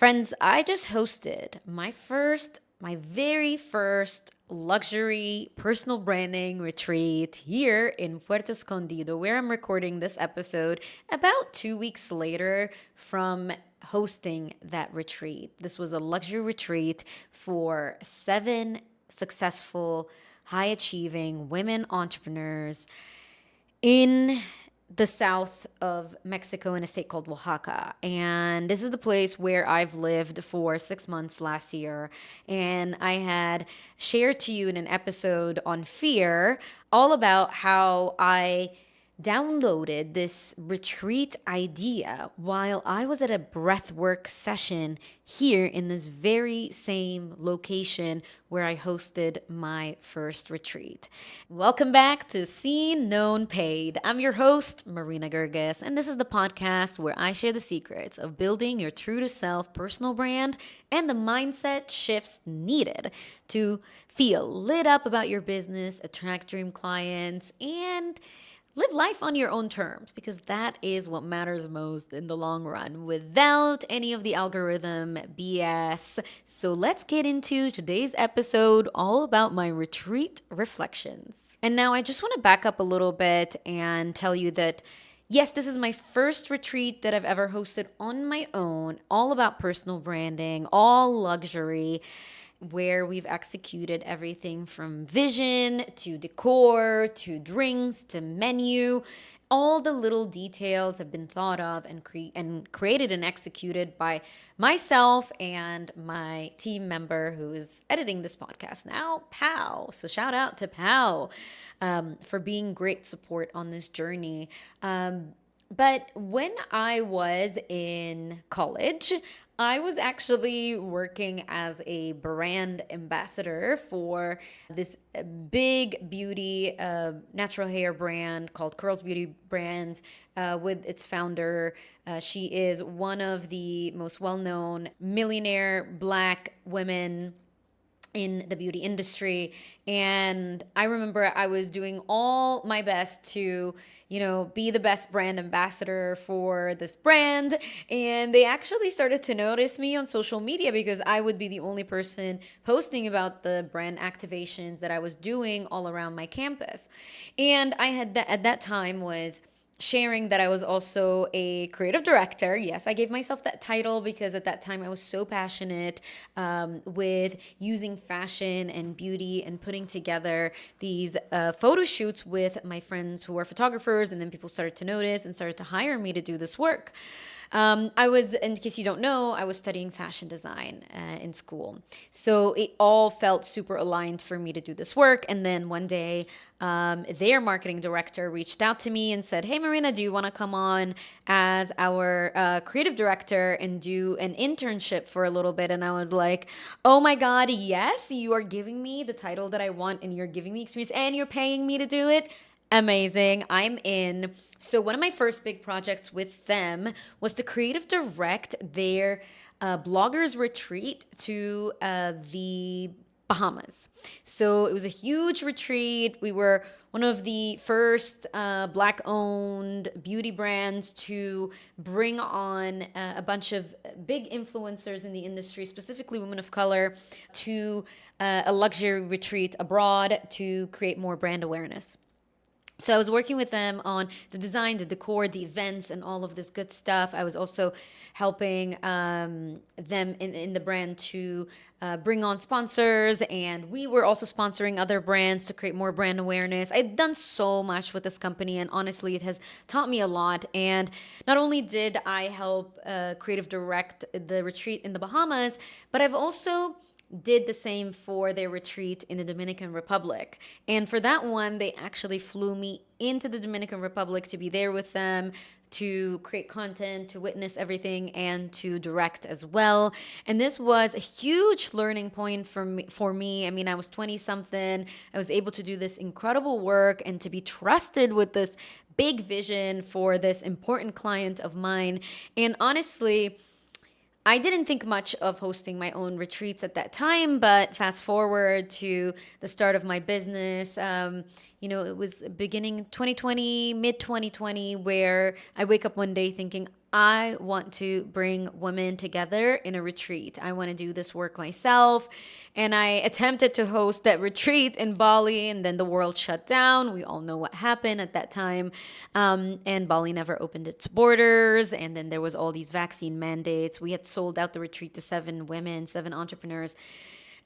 Friends, I just hosted my very first luxury personal branding retreat here in Puerto Escondido, where I'm recording this episode about 2 weeks later from hosting that retreat. This was a luxury retreat for 7 successful, high achieving women entrepreneurs in the south of Mexico in a state called Oaxaca. And this is the place where I've lived for 6 months last year. And I had shared to you in an episode on fear all about how I downloaded this retreat idea while I was at a breathwork session here in this very same location where I hosted my first retreat. Welcome back to Seen, Known, Paid. I'm your host, Marina, and this is the podcast where I share the secrets of building your true to self personal brand and the mindset shifts needed to feel lit up about your business, attract dream clients, and live life on your own terms, because that is what matters most in the long run without any of the algorithm BS. So let's get into today's episode all about my retreat reflections. And now I just want to back up a little bit and tell you that yes, this is my first retreat that I've ever hosted on my own, all about personal branding, all luxury, where we've executed everything from vision to decor to drinks to menu. All the little details have been thought of and created and executed by myself and my team member who is editing this podcast now, Pau. So shout out to Pau for being great support on this journey. But when I was in college, I was actually working as a brand ambassador for this big beauty natural hair brand called Curls Beauty Brands with its founder. She is one of the most well-known millionaire Black women in the beauty industry. And I remember I was doing all my best to, be the best brand ambassador for this brand. And they actually started to notice me on social media because I would be the only person posting about the brand activations that I was doing all around my campus. And I had at that time was sharing that I was also a creative director. Yes, I gave myself that title because at that time I was so passionate with using fashion and beauty and putting together these photo shoots with my friends who are photographers. And then people started to notice and started to hire me to do this work. I was, in case you don't know, I was studying fashion design in school. So it all felt super aligned for me to do this work. And then one day, their marketing director reached out to me and said, "Hey, Marina, do you want to come on as our creative director and do an internship for a little bit?" And I was like, "Oh my God, yes, you are giving me the title that I want and you're giving me experience and you're paying me to do it. Amazing. I'm in." So one of my first big projects with them was to creative direct their bloggers retreat to the Bahamas. So it was a huge retreat. We were one of the first Black-owned beauty brands to bring on a bunch of big influencers in the industry, specifically women of color, to a luxury retreat abroad to create more brand awareness. So I was working with them on the design, the decor, the events, and all of this good stuff. I was also helping them in the brand to bring on sponsors, and we were also sponsoring other brands to create more brand awareness. I'd done so much with this company, and honestly, it has taught me a lot. And not only did I help creative direct the retreat in the Bahamas, but I've also did the same for their retreat in the Dominican Republic. And for that one, they actually flew me into the Dominican Republic to be there with them, to create content, to witness everything, and to direct as well. And this was a huge learning point for me. I mean, I was 20 something. I was able to do this incredible work and to be trusted with this big vision for this important client of mine. And honestly, I didn't think much of hosting my own retreats at that time, but fast forward to the start of my business, it was beginning 2020, mid 2020, where I wake up one day thinking, I want to bring women together in a retreat. I want to do this work myself. And I attempted to host that retreat in Bali, and then the world shut down. We all know what happened at that time. And Bali never opened its borders. And then there was all these vaccine mandates. We had sold out the retreat to 7 women, 7 entrepreneurs.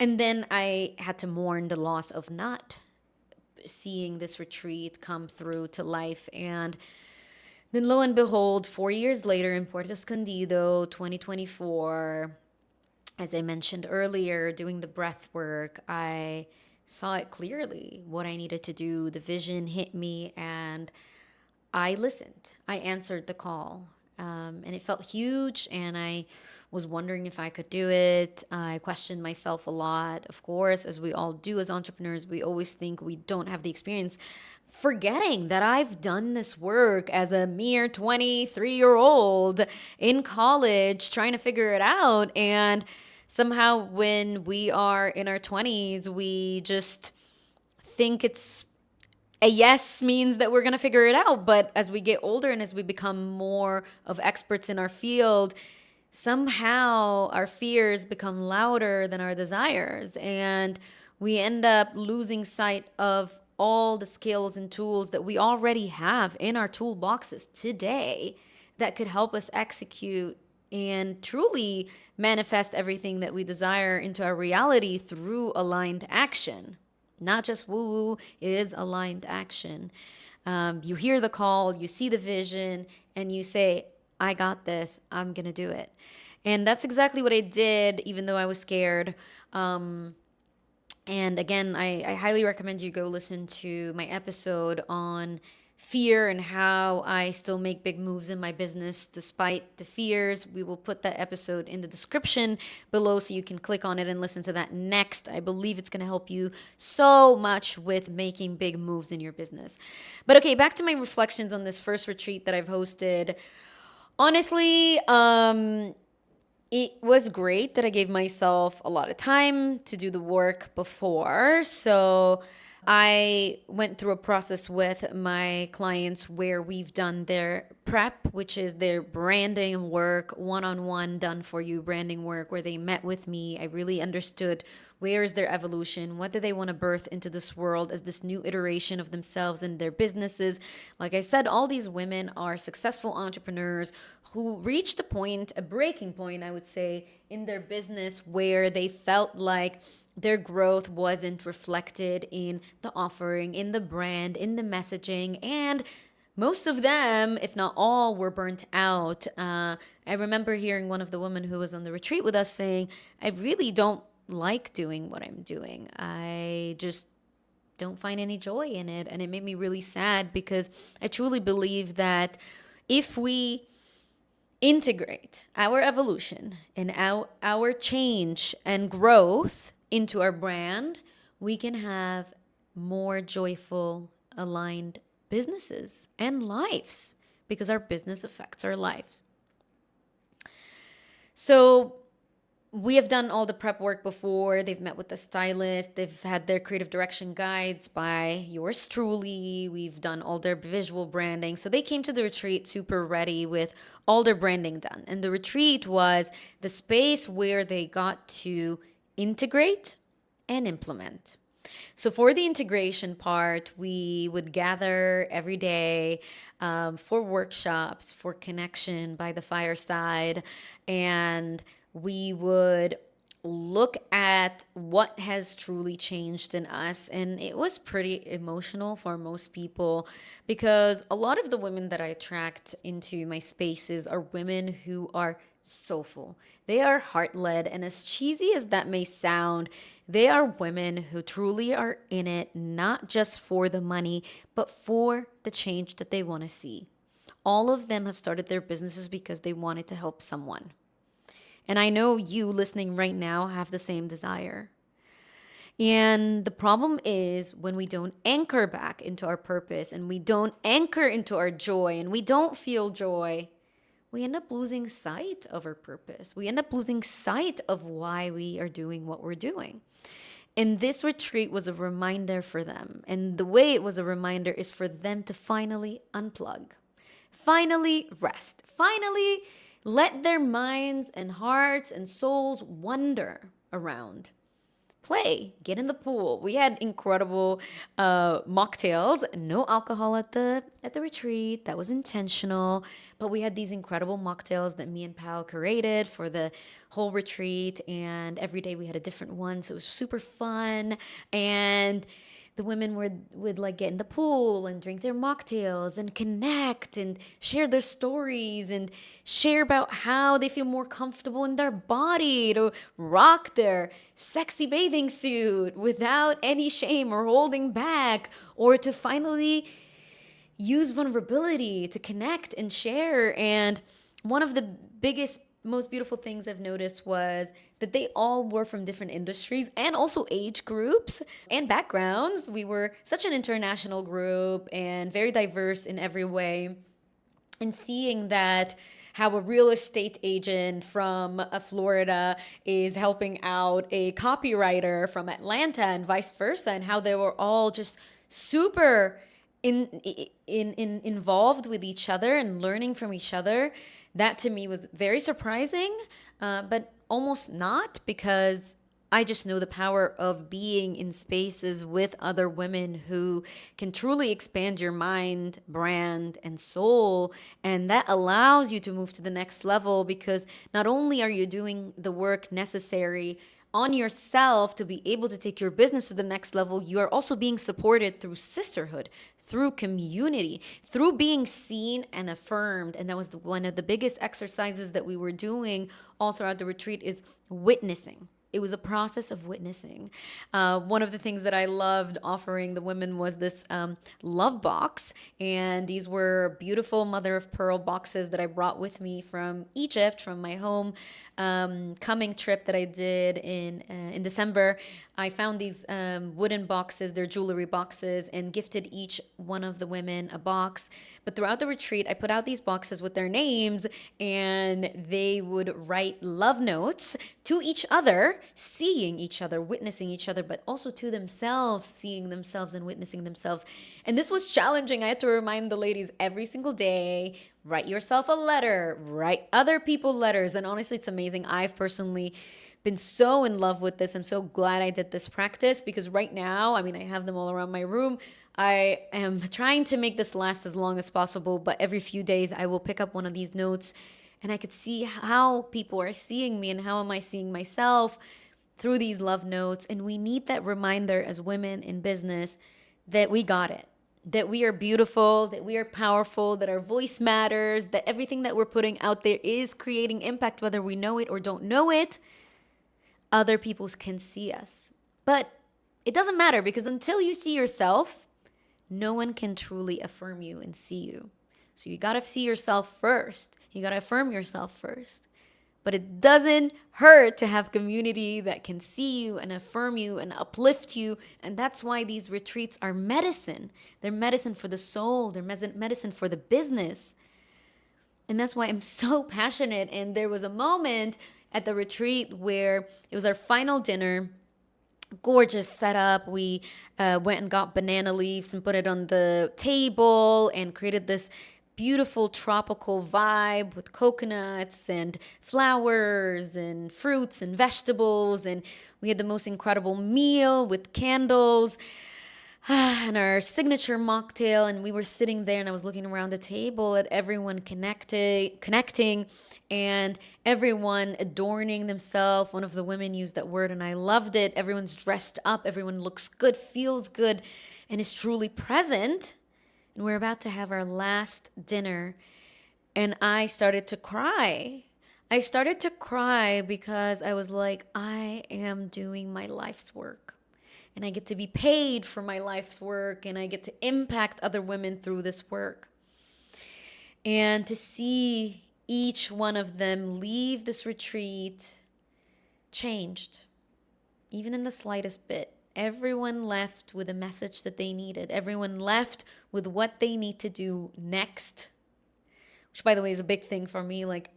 And then I had to mourn the loss of not seeing this retreat come through to life. And then lo and behold, 4 years later in Puerto Escondido, 2024, as I mentioned earlier, doing the breath work, I saw it clearly what I needed to do. The vision hit me and I listened. I answered the call. And it felt huge, and I was wondering if I could do it. I questioned myself a lot. Of course, as we all do as entrepreneurs, we always think we don't have the experience, forgetting that I've done this work as a mere 23-year-old in college trying to figure it out. And somehow when we are in our 20s, we just think it's a yes means that we're going to figure it out. But as we get older and as we become more of experts in our field, somehow our fears become louder than our desires. And we end up losing sight of all the skills and tools that we already have in our toolboxes today that could help us execute and truly manifest everything that we desire into our reality through aligned action. Not just woo-woo, it is aligned action. You hear the call, you see the vision, and you say, I got this, I'm going to do it. And that's exactly what I did, even though I was scared. And again, I highly recommend you go listen to my episode on fear and how I still make big moves in my business despite the fears. We will put that episode in the description below so you can click on it and listen to that next. I believe it's going to help you so much with making big moves in your business. But okay, back to my reflections on this first retreat that I've hosted. Honestly, it was great that I gave myself a lot of time to do the work before. So I went through a process with my clients where we've done their prep, which is their branding work, one-on-one done for you branding work, where they met with me. I really understood where is their evolution, what do they want to birth into this world as this new iteration of themselves and their businesses. Like I said, all these women are successful entrepreneurs who reached a breaking point, I would say, in their business where they felt like their growth wasn't reflected in the offering, in the brand, in the messaging, and most of them, if not all, were burnt out. I remember hearing one of the women who was on the retreat with us saying, I really don't like doing what I'm doing. I just don't find any joy in it. And it made me really sad because I truly believe that if we integrate our evolution and our change and growth into our brand, we can have more joyful, aligned businesses and lives because our business affects our lives. So we have done all the prep work before. They've met with the stylist. They've had their creative direction guides by yours truly. We've done all their visual branding. So they came to the retreat super ready with all their branding done. And the retreat was the space where they got to integrate and implement. So for the integration part, we would gather every day for workshops, for connection by the fireside, and we would look at what has truly changed in us. And it was pretty emotional for most people because a lot of the women that I attract into my spaces are women who are soulful. They are heart-led, and as cheesy as that may sound, they are women who truly are in it, not just for the money, but for the change that they want to see. All of them have started their businesses because they wanted to help someone. And I know you listening right now have the same desire. And the problem is when we don't anchor back into our purpose and we don't anchor into our joy and we don't feel joy, we end up losing sight of our purpose. We end up losing sight of why we are doing what we're doing. And this retreat was a reminder for them. And the way it was a reminder is for them to finally unplug. finally rest, finally let their minds and hearts and souls wander around. Play, get in the pool. We had incredible mocktails, no alcohol at the retreat. That was intentional, but we had these incredible mocktails that me and Pao curated for the whole retreat, and every day we had a different one, so it was super fun. And the women would like get in the pool and drink their mocktails and connect and share their stories and share about how they feel more comfortable in their body to rock their sexy bathing suit without any shame or holding back, or to finally use vulnerability to connect and share. And one of the biggest, most beautiful things I've noticed was that they all were from different industries and also age groups and backgrounds. We were such an international group and very diverse in every way. And seeing that, how a real estate agent from Florida is helping out a copywriter from Atlanta and vice versa, and how they were all just super involved with each other and learning from each other. That to me was very surprising, but almost not, because I just know the power of being in spaces with other women who can truly expand your mind, brand, and soul. And that allows you to move to the next level, because not only are you doing the work necessary on yourself to be able to take your business to the next level, you are also being supported through sisterhood, through community, through being seen and affirmed. And that was one of the biggest exercises that we were doing all throughout the retreat, is witnessing. It was a process of witnessing. One of the things that I loved offering the women was this love box. And these were beautiful mother of pearl boxes that I brought with me from Egypt, from my home coming trip that I did in December. I found these wooden boxes, they're jewelry boxes, and gifted each one of the women a box. But throughout the retreat, I put out these boxes with their names, and they would write love notes to each other, seeing each other, witnessing each other, but also to themselves, seeing themselves and witnessing themselves. And this was challenging. I had to remind the ladies every single day, write yourself a letter, write other people letters. And honestly, it's amazing. I've personally been so in love with this. I'm so glad I did this practice, because right now, I mean, I have them all around my room. I am trying to make this last as long as possible, but every few days I will pick up one of these notes, and I could see how people are seeing me and how am I seeing myself through these love notes. And we need that reminder as women in business that we got it, that we are beautiful, that we are powerful, that our voice matters, that everything that we're putting out there is creating impact, whether we know it or don't know it. Other people can see us. But it doesn't matter, because until you see yourself, no one can truly affirm you and see you. So you gotta see yourself first. You gotta affirm yourself first. But it doesn't hurt to have community that can see you and affirm you and uplift you. And that's why these retreats are medicine. They're medicine for the soul. They're medicine for the business. And that's why I'm so passionate. And there was a moment at the retreat where it was our final dinner. Gorgeous setup. We went and got banana leaves and put it on the table and created this beautiful tropical vibe with coconuts and flowers and fruits and vegetables. And we had the most incredible meal with candles and our signature mocktail. And we were sitting there, and I was looking around the table at everyone connecting and everyone adorning themselves. One of the women used that word, and I loved it. Everyone's dressed up. Everyone looks good, feels good, and is truly present. And we're about to have our last dinner, and I started to cry. I started to cry because I was like, I am doing my life's work, and I get to be paid for my life's work, and I get to impact other women through this work. And to see each one of them leave this retreat changed, even in the slightest bit. Everyone left with a message that they needed. Everyone left with what they need to do next, which, by the way, is a big thing for me. Like,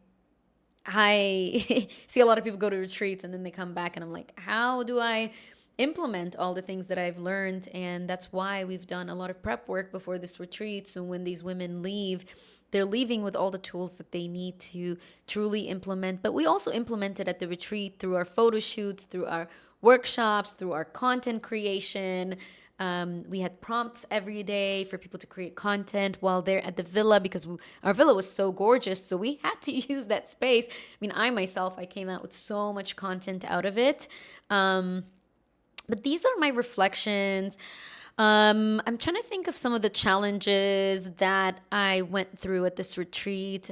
I see a lot of people go to retreats and then they come back, and I'm like, how do I implement all the things that I've learned? And that's why we've done a lot of prep work before this retreat. So when these women leave, they're leaving with all the tools that they need to truly implement. But we also implemented at the retreat through our photo shoots, through our workshops, through our content creation. We had prompts every day for people to create content while they're at the villa, because our villa was so gorgeous. So we had to use that space. I mean, I came out with so much content out of it. But these are my reflections. I'm trying to think of some of the challenges that I went through at this retreat.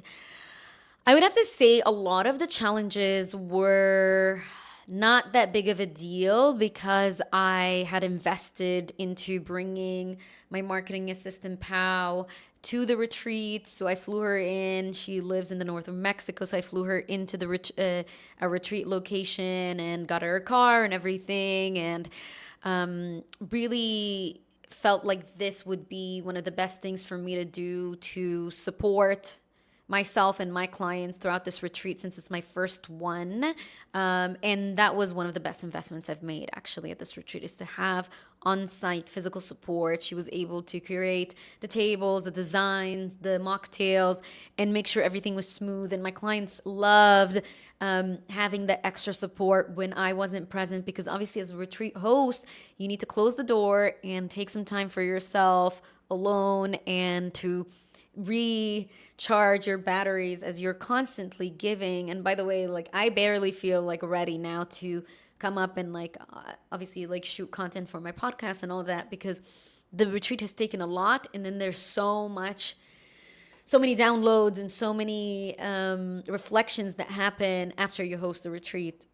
I would have to say a lot of the challenges were not that big of a deal because I had invested into bringing my marketing assistant, Pau, to the retreat. So I flew her in. She lives in the north of Mexico. So I flew her into a retreat location and got her a car and everything. And really felt like this would be one of the best things for me to do to support myself and my clients throughout this retreat, since it's my first one. And that was one of the best investments I've made actually at this retreat, is to have on-site physical support. She was able to curate the tables, the designs, the mocktails, and make sure everything was smooth. And my clients loved having the extra support when I wasn't present, because obviously as a retreat host, you need to close the door and take some time for yourself alone and to recharge your batteries as you're constantly giving. And by the way, like, I barely feel like ready now to come up and obviously shoot content for my podcast and all that, because the retreat has taken a lot, and then there's so many downloads and so many reflections that happen after you host a retreat.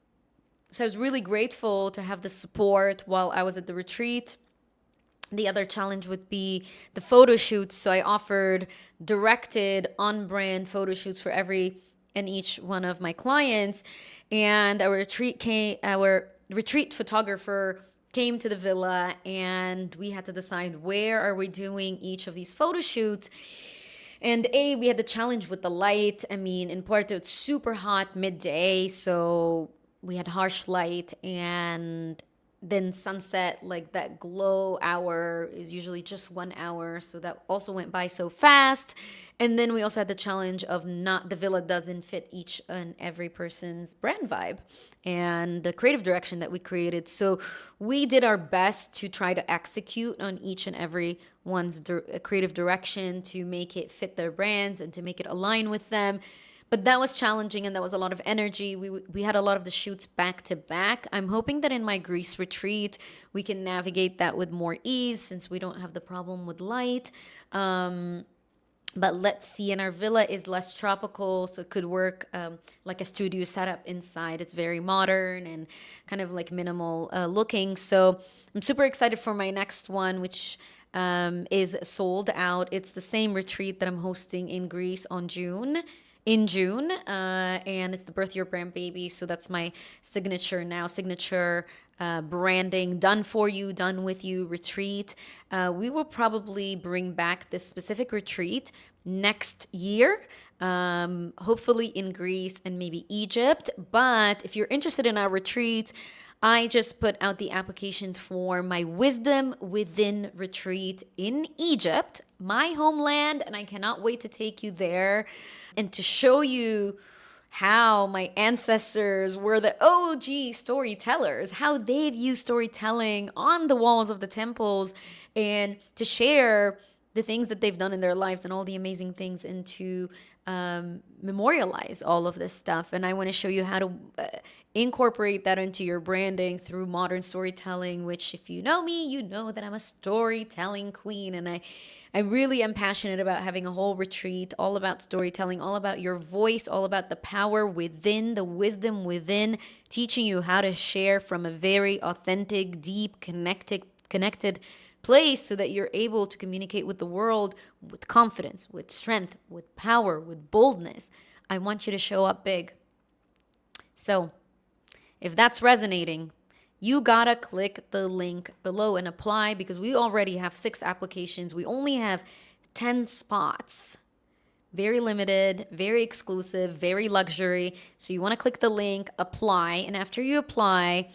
So I was really grateful to have the support while I was at the retreat. The other challenge would be the photo shoots. So I offered directed on-brand photo shoots for every and each one of my clients. And our retreat photographer came to the villa, and we had to decide where are we doing each of these photo shoots. And we had the challenge with the light. I mean, in Puerto, it's super hot midday, so we had harsh light, and then sunset, like that glow hour is usually just 1 hour. So that also went by so fast. And then we also had the challenge of the villa doesn't fit each and every person's brand vibe and the creative direction that we created. So we did our best to try to execute on each and every one's creative direction to make it fit their brands and to make it align with them. But that was challenging, and that was a lot of energy. We had a lot of the shoots back to back. I'm hoping that in my Greece retreat, we can navigate that with more ease, since we don't have the problem with light. But let's see. And our villa is less tropical, so it could work like a studio setup inside. It's very modern and kind of like minimal looking. So I'm super excited for my next one, which is sold out. It's the same retreat that I'm hosting in Greece in June, and it's the Birth Your Brand Baby. So that's my signature branding, done for you, done with you retreat. We will probably bring back this specific retreat next year, hopefully in Greece and maybe Egypt. But if you're interested in our retreats, I just put out the applications for my Wisdom Within retreat in Egypt, my homeland, and I cannot wait to take you there and to show you how my ancestors were the OG storytellers, how they've used storytelling on the walls of the temples, and to share the things that they've done in their lives and all the amazing things, and to memorialize all of this stuff. And I want to show you how to incorporate that into your branding through modern storytelling, which, if you know me, you know that I'm a storytelling queen. And I really am passionate about having a whole retreat all about storytelling, all about your voice, all about the power within, the wisdom within, teaching you how to share from a very authentic, deep, connected place, so that you're able to communicate with the world with confidence, with strength, with power, with boldness. I want you to show up big. So if that's resonating, you gotta click the link below and apply, because we already have 6 applications. We only have 10 spots. Very limited, very exclusive, very luxury. So you wanna click the link, apply, and after you apply,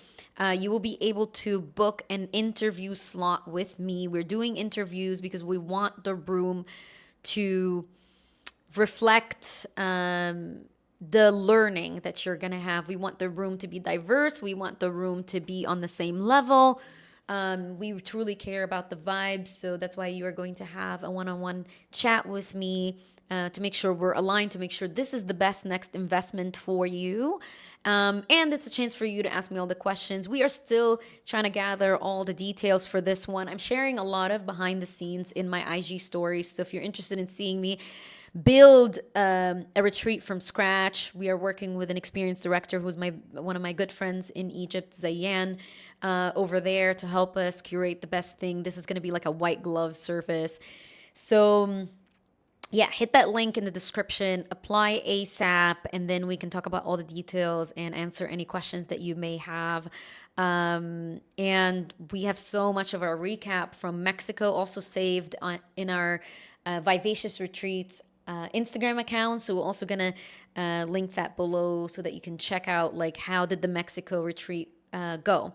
you will be able to book an interview slot with me. We're doing interviews because we want the room to reflect the learning that you're going to have. We want the room to be diverse. We want the room to be on the same level. We truly care about the vibes. So that's why you are going to have a one-on-one chat with me to make sure we're aligned, to make sure this is the best next investment for you. And it's a chance for you to ask me all the questions. We are still trying to gather all the details for this one. I'm sharing a lot of behind the scenes in my IG stories. So if you're interested in seeing me build a retreat from scratch, we are working with an experienced director who's one of my good friends in Egypt, Zayan, over there to help us curate the best thing. This is going to be like a white glove service. So yeah, hit that link in the description, apply ASAP, and then we can talk about all the details and answer any questions that you may have. And we have so much of our recap from Mexico also saved in our Vivacious Retreats Instagram account. So we're also going to link that below so that you can check out like how did the Mexico retreat go.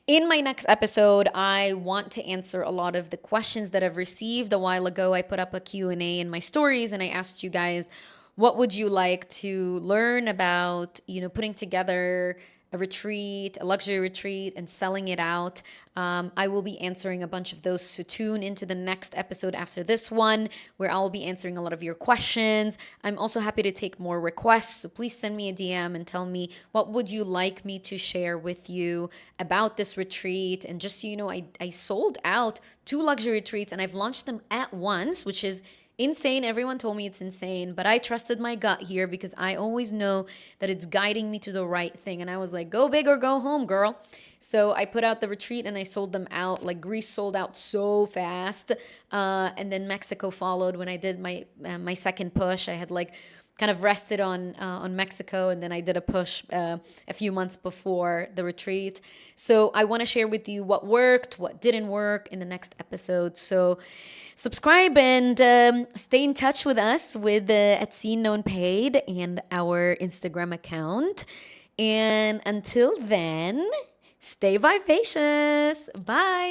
In my next episode, I want to answer a lot of the questions that I've received. A while ago, I put up a Q&A in my stories and I asked you guys, what would you like to learn about, putting together a retreat, a luxury retreat, and selling it out. I will be answering a bunch of those, so tune into the next episode after this one, where I'll be answering a lot of your questions. I'm also happy to take more requests, so please send me a DM and tell me what would you like me to share with you about this retreat. And just so you know, I sold out 2 luxury retreats, and I've launched them at once, which is insane. Everyone told me it's insane, but I trusted my gut here because I always know that it's guiding me to the right thing. And I was like, go big or go home, girl. So I put out the retreat and I sold them out. Like Greece sold out so fast. And then Mexico followed when I did my second push. I had like kind of rested on Mexico, and then I did a push a few months before the retreat. So I want to share with you what worked, what didn't work in the next episode. So subscribe and stay in touch with us with at Seen Known Paid and our Instagram account. And until then, stay vivacious. Bye.